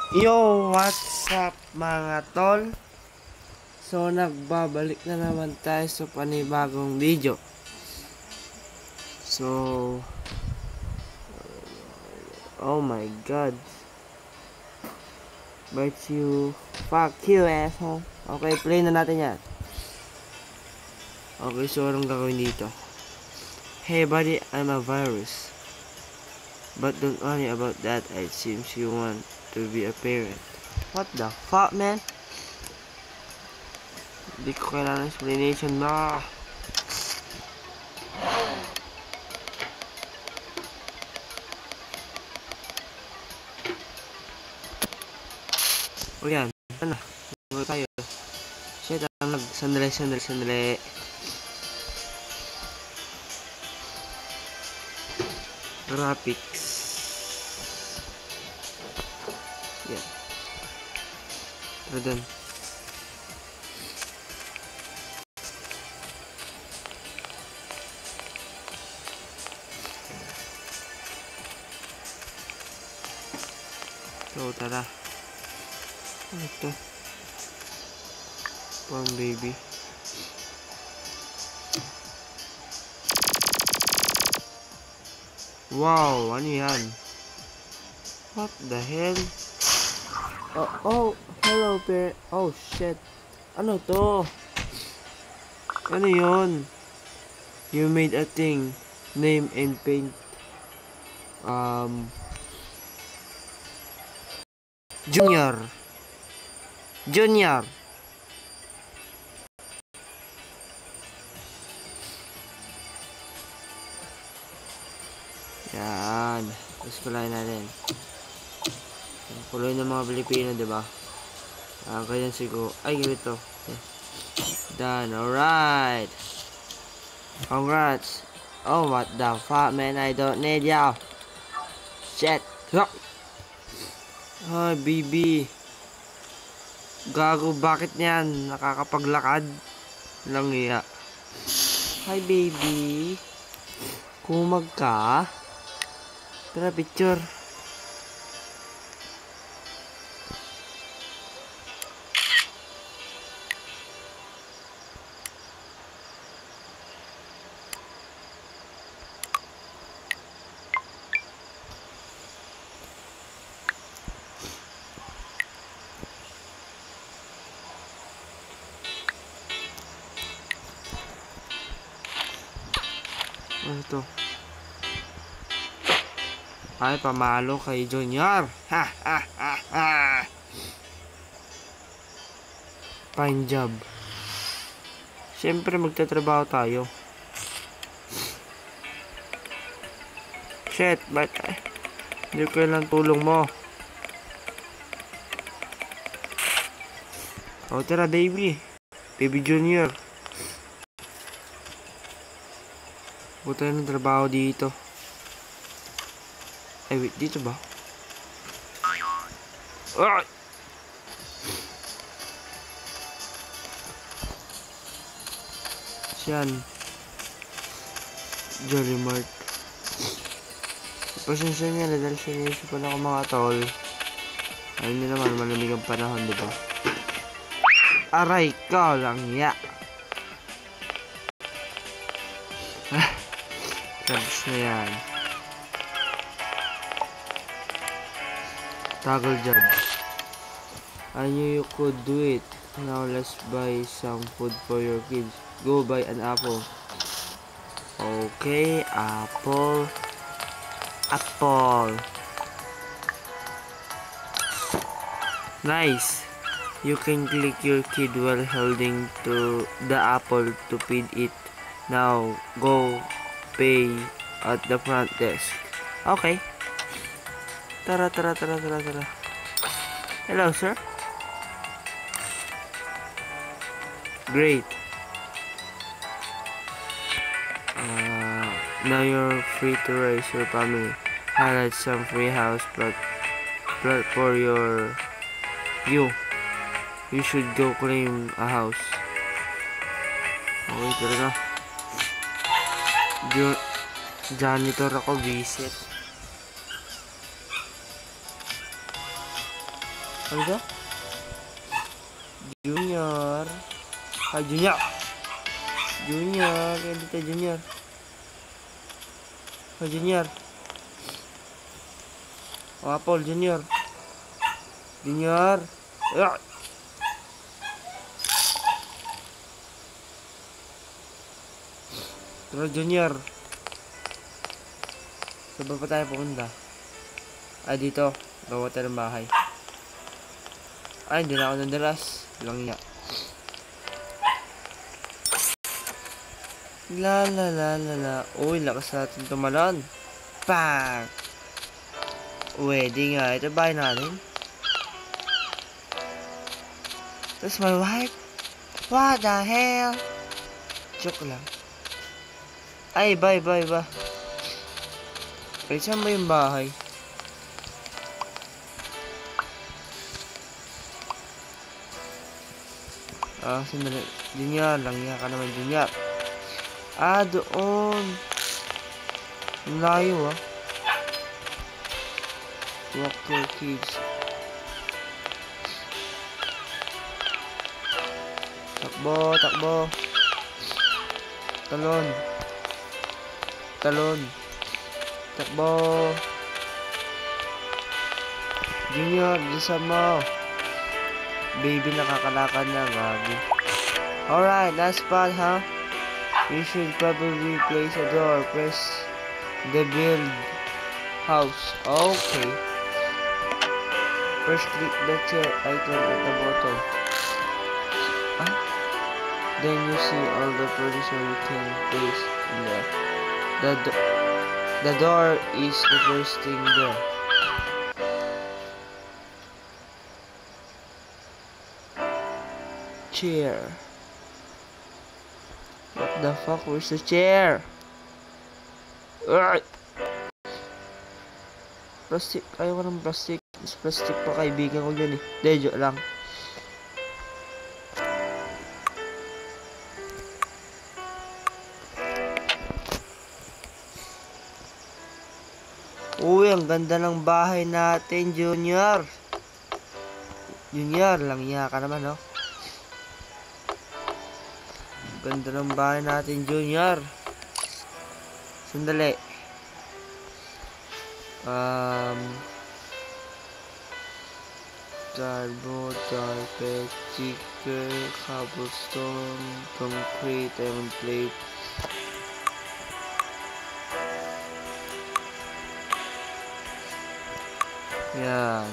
Yo, what's up mga tol? So, nagbabalik na naman tayo sa panibagong video. So, oh my god. But you, fuck you asshole. Okay, play na natin yan. Okay, so anong gagawin dito? Hey buddy, I'm a virus. But don't worry about that, it seems you want to be a parent. What the fuck, man? Hindi ko kailangan explanation na. O yan, ano? Ano tayo? Shit, sandali. Graphics. Yan. Tara dun. So, tara. Ano ito? Pang baby. Wow, ano yan? What the hell? Oh, hello, bear. Oh, shit. Ano to? Ano yun? You made a thing. Name and paint. Junior. Yan. Tapos kulay natin. Ang kulay ng mga Pilipino, diba? Ganyan siguro. Ay, ganito. Done. Alright. Congrats. Oh, what the fuck, man? I don't need ya. Shit. Ay, baby. Gago, bakit niyan? Nakakapaglakad? Lang iya. Hi, baby. Kumag ka? Tara, picture. Ano to? Ay, pamalo kay Junior. Ha. Fine job. Siyempre magtatrabaho tayo. Shit, ba't hindi ko kailangan tulong mo. O tara, baby Junior. Buta ng trabaho dito. Ay, wait, dito ba? Ah! Siyan. Jolly Mart. Pasensya niya, dahil sinisipan ako mga tol. Ayun nyo naman, malamig ang panahon, diba? Aray ko lang, ya. Labs na yan. Toggle job. I knew you could do it. Now let's buy some food for your kids. Go buy an apple. Okay, apple. Nice. You can click your kid while holding to the apple to feed it. Now go pay at the front desk. Okay. Tara. Hello, sir. Great. Now you're free to raise your family. Highlight some free house plot for you. You should go claim a house. Okay, tara na. Janitor ako, visit. Ano ito? Junior. Ah, Junior. Junior. Kaya dito, Junior. Oh, Junior. Oh, Apple, Junior. Junior. Ah! Tara, Junior. Saan ba tayo pumunta? Ah, dito. Gawa tayo ng bahay. Ay, hindi na ako nadalas. Lang niya. La la la la la. Uy, lakas natin tumalon. Bang! Wedding nga. Ito bahay natin. That's my wife. What the hell? Joke lang. Ay, bye. Ay, saan ba yung bahay? Ah, sandali. Junior, langya ka naman, Junior. Ah, doon. Ang layo, ah. Walk your kids. Takbo. Talon. Takbo. Junior, bilisan mo. Baby, nakakalakad na, gabi. Alright, last spot, huh? You should probably place a door. Press the build house. Okay. First, click the chair icon at the bottom. Huh? Then you see all the furniture you can place in there. The door is the first thing there. Chair. What the fuck? Where's the chair? Alright. Plastic. Ayaw ko ng plastic. Mas plastic pa, kaibigan ko yun eh. Dejo lang. Uy, ang ganda ng bahay natin, Junior. Junior, langya ka naman, no? Ganda ng bahay natin, Junior. Sandali. Cardboard, carpet, sticker, cobblestone, concrete, diamond plate. Yan.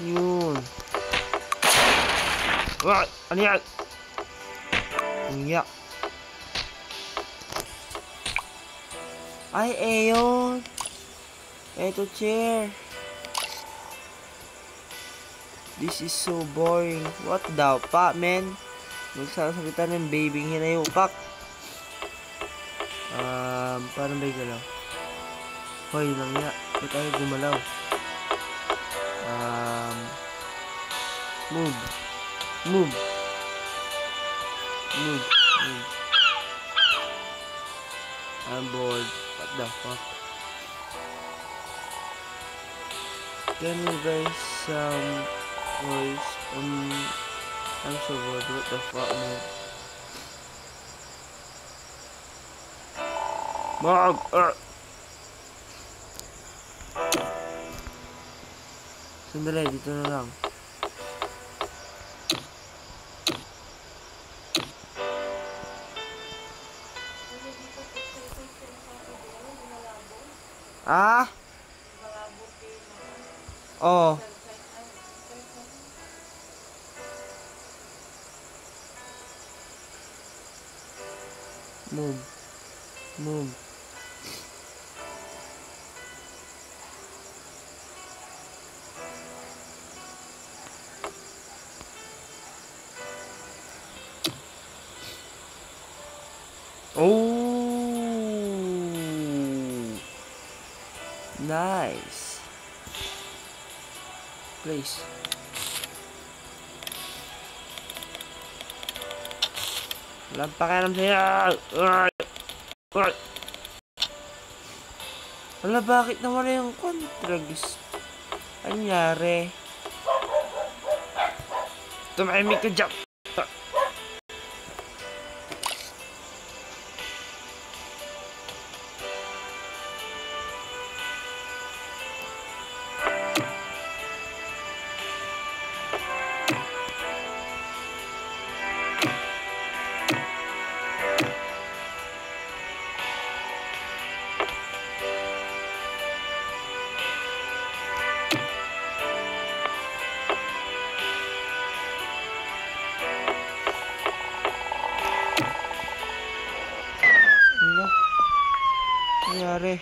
Yun. What? Ano yan? Iyak. Ay, ayun. Eto, chair. This is so boring. What the fuck, man? Magsasalita ng babying hinayupak. Parang may galaw. Hoy, lang nga. Ba't tayo gumalaw? Move. I'm bored. What the fuck? Can you guys voice? I'm so bored. What the fuck, man? Mom! Sandali, dito na lang. Ah? Oh. Move. Oh. Nice. Please. Walang pakialam sa'yo. Wala, bakit nawala yung contragis? Anyari? Tumahimik ka dyan. Ano? Anyari?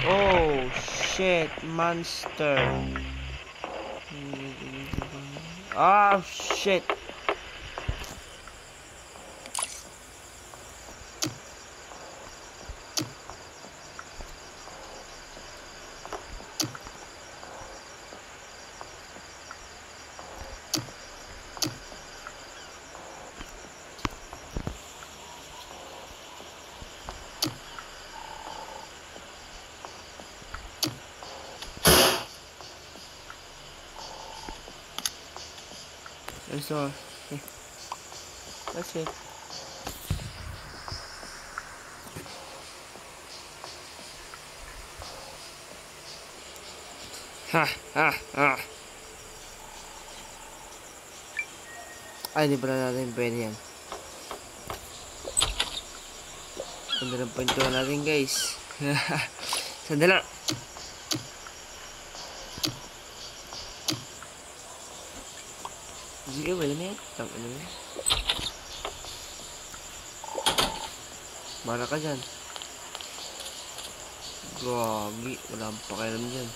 Oh, shit. Monster. Ah, shit. That's all. That's it. Ha, ha, ha. Ay, di pala natin pwede yan. Ganda ng pintuan natin, guys. Sandali lang. Sige, pwede na yan. Tama na yan. Mara ka dyan. Gagi, wala akong pakialam dyan.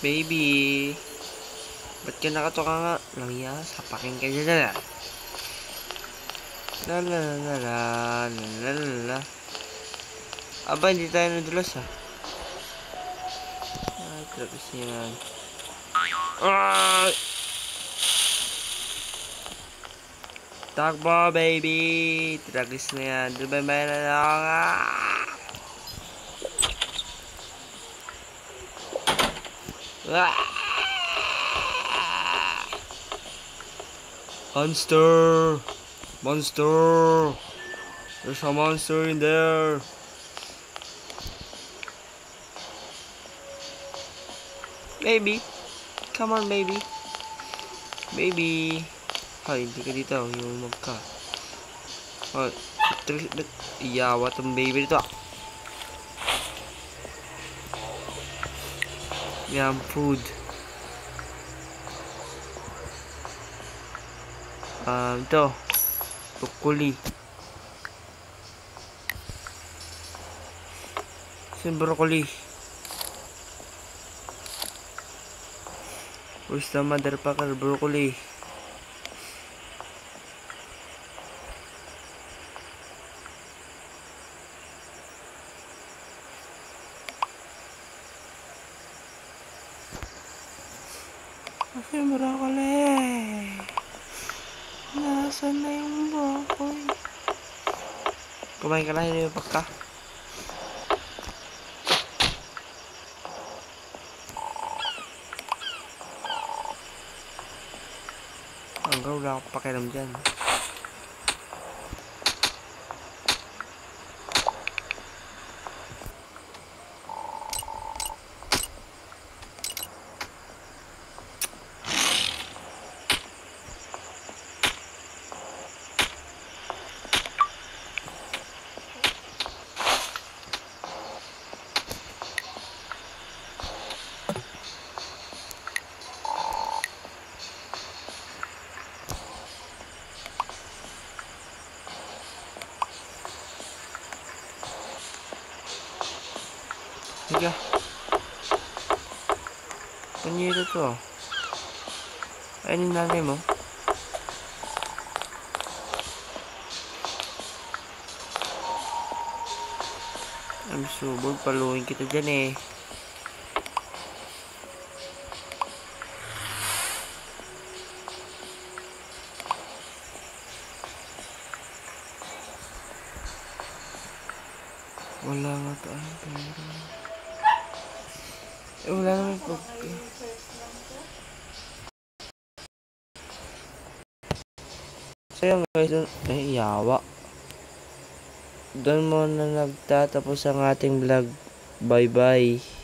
Baby, ba't ka nakatoka nga? Langya, sapakin ka dyan na. La la la la la la la la. Aba, hindi tayo nadulas ha. Ay, trapis yan. Ay! Takbo, baby! Tragis na yan. Dumabay na ako nga! Monster! Monster! There's a monster in there! Baby! Come on, baby! Baby! Ay, hindi ka dito. Yung magka. Ay, iyawa tong baby dito. Yan, food. Ito. Broccoli. Saan broccoli? Where's the motherfucker broccoli? Kasi broccoli. Nasaan na yung broccoli? Kumain ka na yun yung pagka. Hanggang wala akong pakialam dyan. Sige. Panyero to. Ayun yung nanay mo. I'm subog. Paluin kita dyan eh. Wala nga tayong pera. Wala naman po. So yun guys, yawa. Doon muna nagtatapos ang ating vlog. Bye bye.